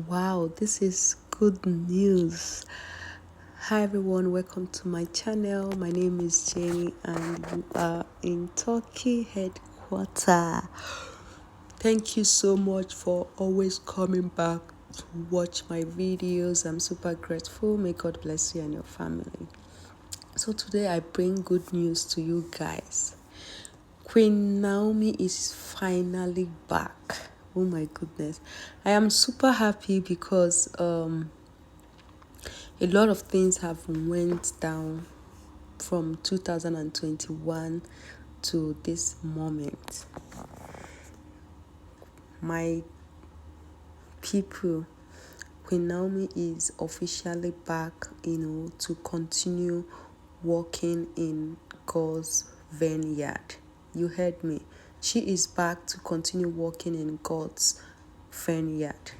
Wow, this is good news. Hi everyone, welcome to my channel. My name is Jenny and you are in Turkey headquarters. Thank you so much for always coming back to watch my videos. I'm super grateful. May God bless you and your family. So today I bring good news to you guys. Queen Naomi is finally back. Oh my goodness. I am super happy because a lot of things have went down from 2021 to this moment. My people, Queen Naomi is officially back, to continue working in God's vineyard. You heard me. She is back to continue working in God's vineyard.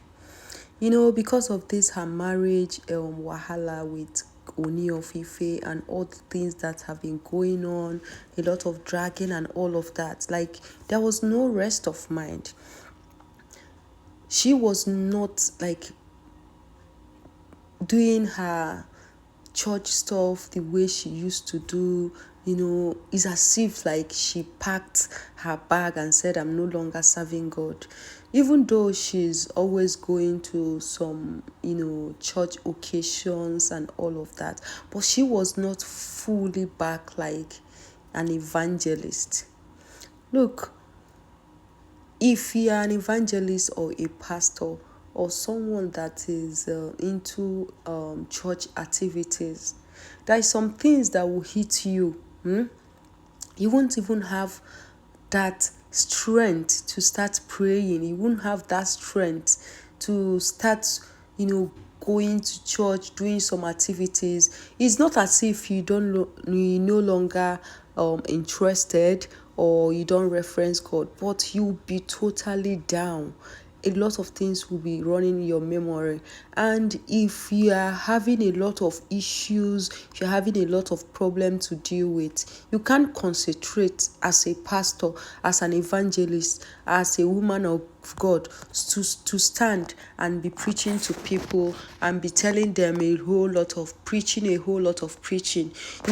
Because of this, her marriage wahala with Oni of Ife and all the things that have been going on, a lot of dragging and all of that. Like, there was no rest of mind. She was not like doing her church stuff the way she used to do. It's as if like she packed her bag and said, I'm no longer serving God. Even though she's always going to some, church occasions and all of that, but she was not fully back like an evangelist. Look, if you're an evangelist or a pastor or someone that is into church activities, there are some things that will hit you. You won't even have that strength to start praying. You won't have that strength to start, going to church, doing some activities. It's not as if you you no longer interested or you don't reference God, but you'll be totally down. A lot of things will be running in your memory. And if you are having a lot of issues, if you're having a lot of problems to deal with, you can't concentrate as a pastor, as an evangelist, as a woman of God to stand and be preaching to people and be telling them a whole lot of preaching. You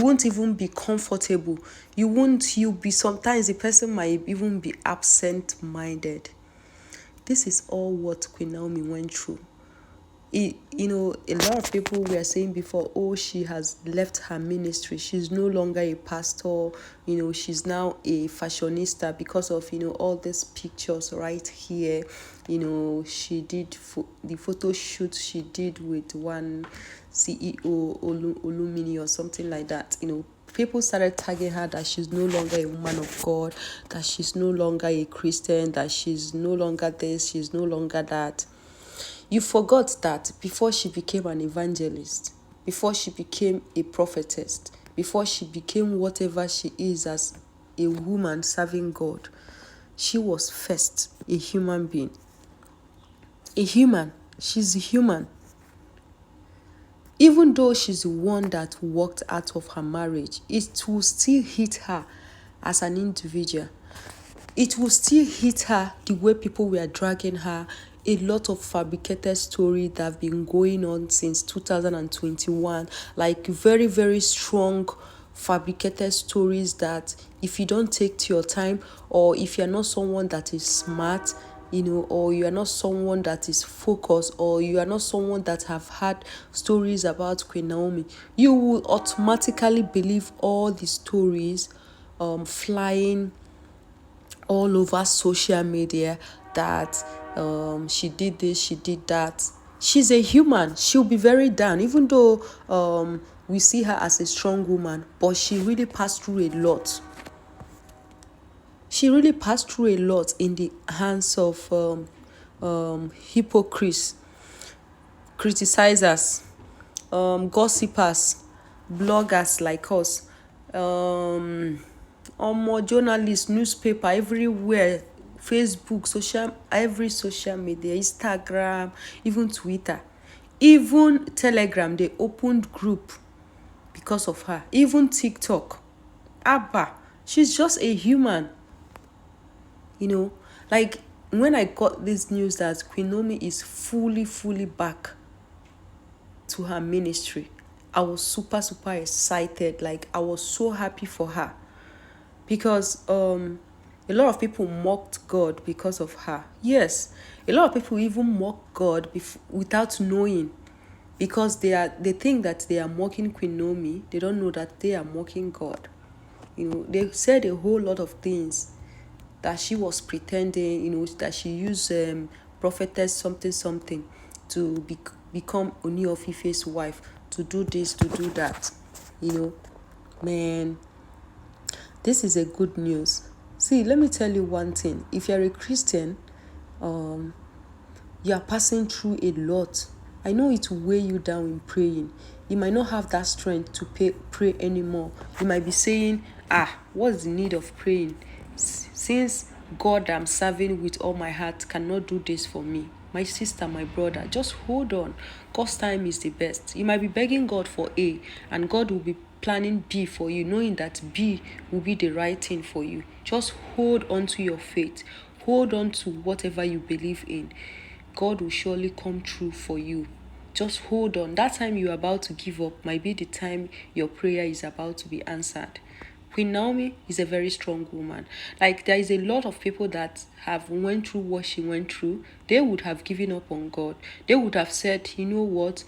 won't even be comfortable. You'll be, sometimes the person might even be absent-minded. This is all what Queen Naomi went through. A lot of people were saying before, oh, she has left her ministry. She's no longer a pastor. She's now a fashionista because of, all these pictures right here. She did the photo shoot she did with one CEO, Olumini or something like that. People started tagging her that she's no longer a woman of God, that she's no longer a Christian, that she's no longer this, she's no longer that. You forgot that before she became an evangelist, before she became a prophetess, before she became whatever she is as a woman serving God, she was first a human being. A human. She's a human. Even though she's the one that walked out of her marriage, it will still hit her as an individual. It will still hit her the way people were dragging her. A lot of fabricated stories that have been going on since 2021, like very, very strong fabricated stories that if you don't take your time, or if you're not someone that is smart, or you are not someone that is focused, or you are not someone that have had stories about Queen Naomi, you will automatically believe all the stories flying all over social media that she did this, she did that. She's a human. She'll be very down, even though we see her as a strong woman, but she really passed through a lot. She really passed through a lot in the hands of hypocrites, criticizers, gossipers, bloggers like us, more journalists, newspaper, everywhere, Facebook, every social media, Instagram, even Twitter, even Telegram. They opened group because of her. Even TikTok. Abba, she's just a human. Like when I got this news that Queen Naomi is fully back to her ministry, I was super excited. Like, I was so happy for her, because a lot of people mocked God because of her. Yes, a lot of people even mock God without knowing, because they think that they are mocking Queen Naomi. They don't know that they are mocking God. They said a whole lot of things, that she was pretending, that she used prophetess something to become Oni of Ife's wife, to do this, to do that. Man, this is a good news. See, let me tell you one thing. If you're a Christian, you are passing through a lot. I know it will weigh you down in praying. You might not have that strength to pray anymore. You might be saying, what's the need of praying? Since God I'm serving with all my heart cannot do this for me. My sister, my brother, just hold on. God's time is the best. You might be begging God for A, and God will be planning B for you, knowing that B will be the right thing for you. Just hold on to your faith. Hold on to whatever you believe in. God will surely come true for you. Just hold on. That time you're about to give up might be the time your prayer is about to be answered. Queen Naomi is a very strong woman. Like, there is a lot of people that have went through what she went through. They would have given up on God. They would have said, you know what,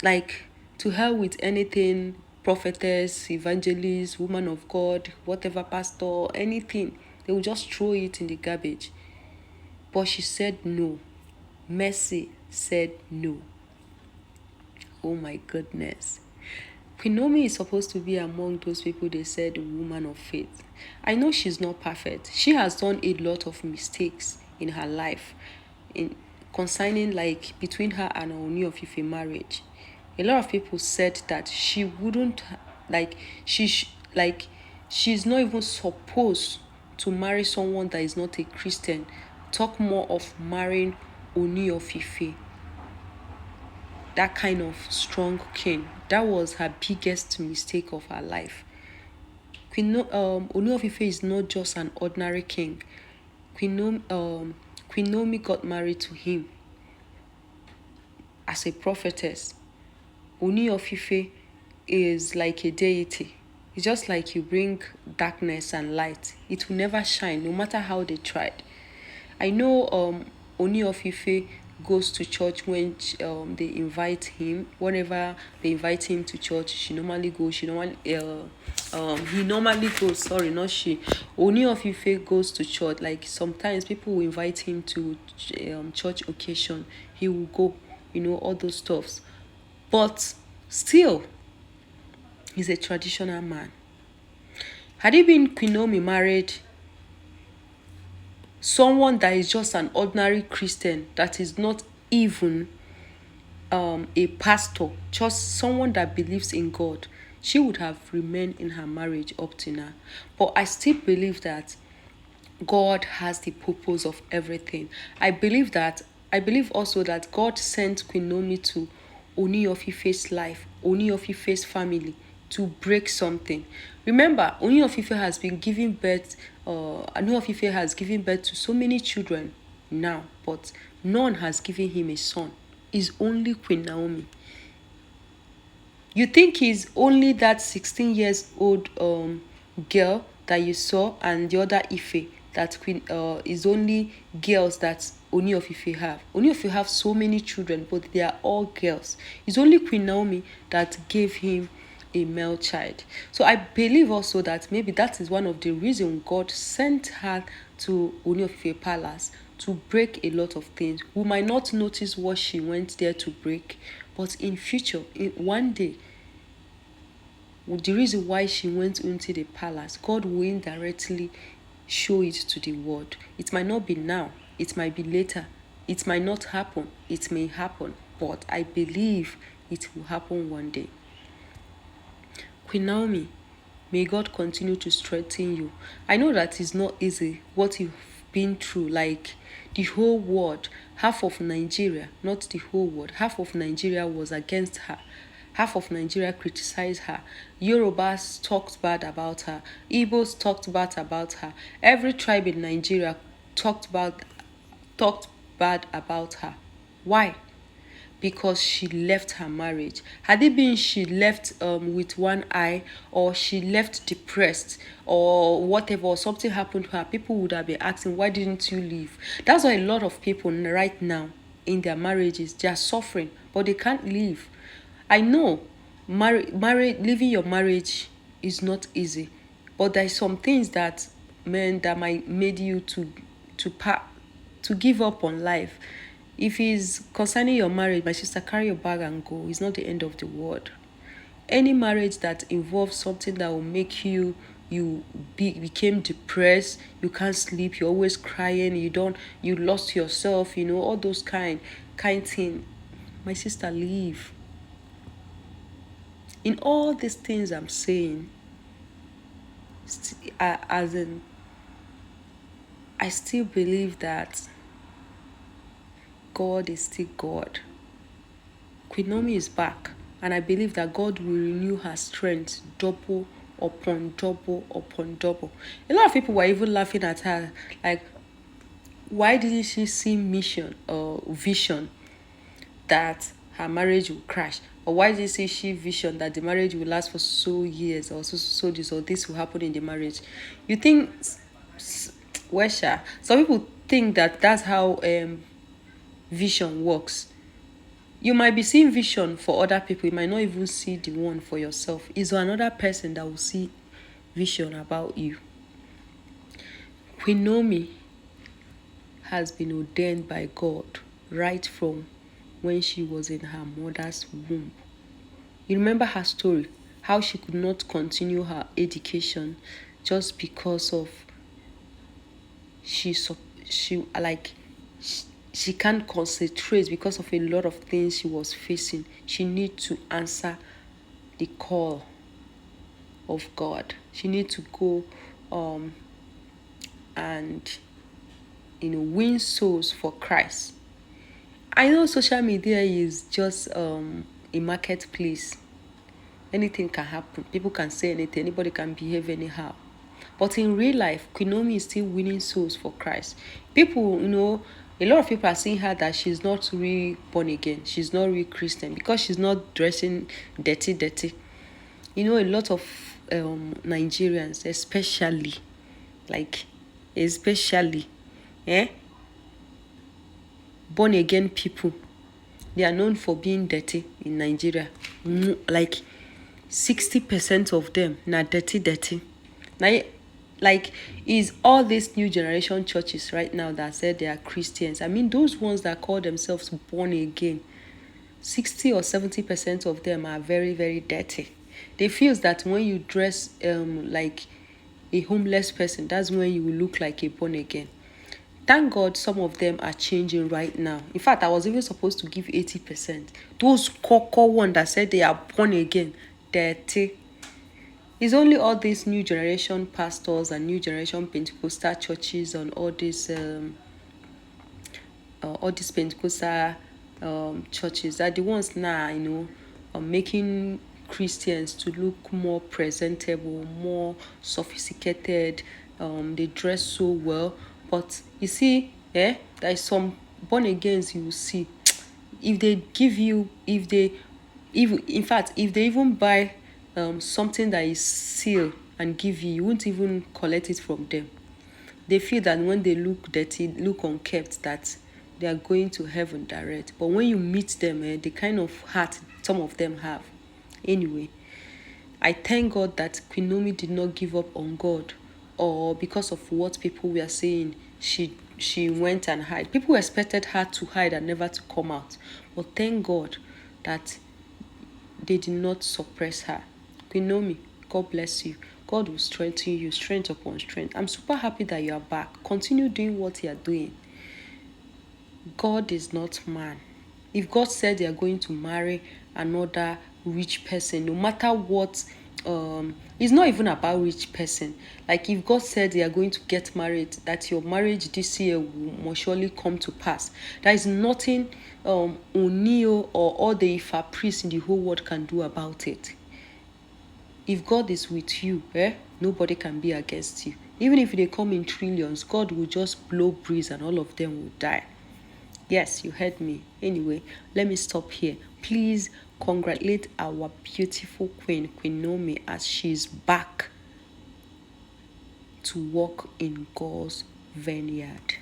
like, to hell with anything, prophetess, evangelist, woman of God, whatever, pastor, anything. They will just throw it in the garbage. But she said no. Mercy said no. Oh my goodness. Queen Naomi is supposed to be among those people they said woman of faith. I know she's not perfect. She has done a lot of mistakes in her life, in concerning, like, between her and Ooni of Ife marriage. A lot of people said that she wouldn't, like, she's not even supposed to marry someone that is not a Christian. Talk more of marrying Ooni of Ife, that kind of strong king. That was her biggest mistake of her life. Ooni of Ife is not just an ordinary king. Queen Naomi got married to him as a prophetess. Ooni of Ife is like a deity. It's just like you bring darkness and light. It will never shine, no matter how they tried. I know Ooni of Ife goes to church when they invite him. Whenever they invite him to church, he normally goes. He normally goes. Sorry, not she. Ooni of Ife goes to church. Like, sometimes people will invite him to church occasion. He will go. All those stuffs. But still, he's a traditional man. Had he been Queen Naomi married someone that is just an ordinary Christian, that is not even a pastor, just someone that believes in God, she would have remained in her marriage up to now. But I still believe that God has the purpose of everything. I believe also that God sent Queen Naomi to Ooni of Ife's life, Ooni of Ife's family, to break something. Remember, Ooni of Ife has been giving birth, Ooni of Ife has given birth to so many children now, but none has given him a son. It's only Queen Naomi. You think he's only that 16 years old girl that you saw, and the other Ife, that Queen is only girls that Ooni of Ife have. Ooni of Ife have so many children, but they are all girls. It's only Queen Naomi that gave him a male child. So I believe also that maybe that is one of the reasons God sent her to Ooni of Ife Palace, to break a lot of things. We might not notice what she went there to break, but in future, one day, the reason why she went into the palace, God will indirectly show it to the world. It might not be now, it might be later, it might not happen, it may happen, but I believe it will happen one day. Queen Naomi, may God continue to strengthen you. I know that it's not easy what you've been through, like the whole world, half of Nigeria, not the whole world, half of Nigeria was against her. Half of Nigeria criticized her. Yorubas talked bad about her. Igbos talked bad about her. Every tribe in Nigeria talked bad talked bad about her. Why? Because she left her marriage. Had it been she left with one eye, or she left depressed, or whatever, or something happened to her, people would have been asking, why didn't you leave? That's why a lot of people right now in their marriages, they are suffering, but they can't leave. I know leaving your marriage is not easy, but there's some things that men that might made you to to give up on life. If it's concerning your marriage, my sister, carry your bag and go. It's not the end of the world. Any marriage that involves something that will make became depressed, you can't sleep, you're always crying, you lost yourself, all those kind thing. My sister, leave. In all these things I'm saying, as in, I still believe that God is still God. Queen Naomi is back, and I believe that God will renew her strength double upon double upon double. A lot of people were even laughing at her, like, why didn't she see mission or vision that her marriage will crash? Or why did she see vision that the marriage will last for so years, or so this or this will happen in the marriage? You think, Wesha, some people think that that's how vision works. You might be seeing vision for other people, you might not even see the one for yourself. It's another person that will see vision about you. Queen Naomi has been ordained by God right from when she was in her mother's womb. You remember her story, how she could not continue her education just because of she can't concentrate because of a lot of things she was facing. She need to answer the call of God. She need to go and win souls for Christ. I know social media is just a marketplace. Anything can happen. People can say anything. Anybody can behave anyhow. But in real life, Queen Naomi is still winning souls for Christ. People, a lot of people are seeing her that she's not really born again. She's not really Christian because she's not dressing dirty. A lot of Nigerians, especially, born again people, they are known for being dirty in Nigeria. Like 60% of them na dirty. Now, is all these new generation churches right now that said they are Christians. I mean, those ones that call themselves born again, 60 or 70% of them are very, very dirty. They feel that when you dress like a homeless person, that's when you will look like a born again. Thank God some of them are changing right now. In fact, I was even supposed to give 80%. Those core one that said they are born again, dirty. It's only all these new generation pastors and new generation Pentecostal churches and all these Pentecostal churches are the ones now, making Christians to look more presentable, more sophisticated. They dress so well. But you see, there is some born agains you will see. If they give you, if they even buy something that is sealed and give you, you won't even collect it from them. They feel that when they look dirty, look unkept, that they are going to heaven direct. But when you meet them, the kind of heart some of them have. Anyway, I thank God that Queen Naomi did not give up on God, or because of what people were saying, she went and hid. People expected her to hide and never to come out. But thank God that they did not suppress her. Queen Naomi, God bless you. God will strengthen you, strength upon strength. I'm super happy that you are back. Continue doing what you are doing. God is not man. If God said you are going to marry another rich person, no matter what, it's not even about rich person. Like if God said you are going to get married, that your marriage this year will surely come to pass. There is nothing Onio or all the Ifa priests in the whole world can do about it. If God is with you, nobody can be against you. Even if they come in trillions, God will just blow breeze and all of them will die. Yes, you heard me. Anyway, let me stop here. Please congratulate our beautiful Queen Naomi, as she's back to walk in God's vineyard.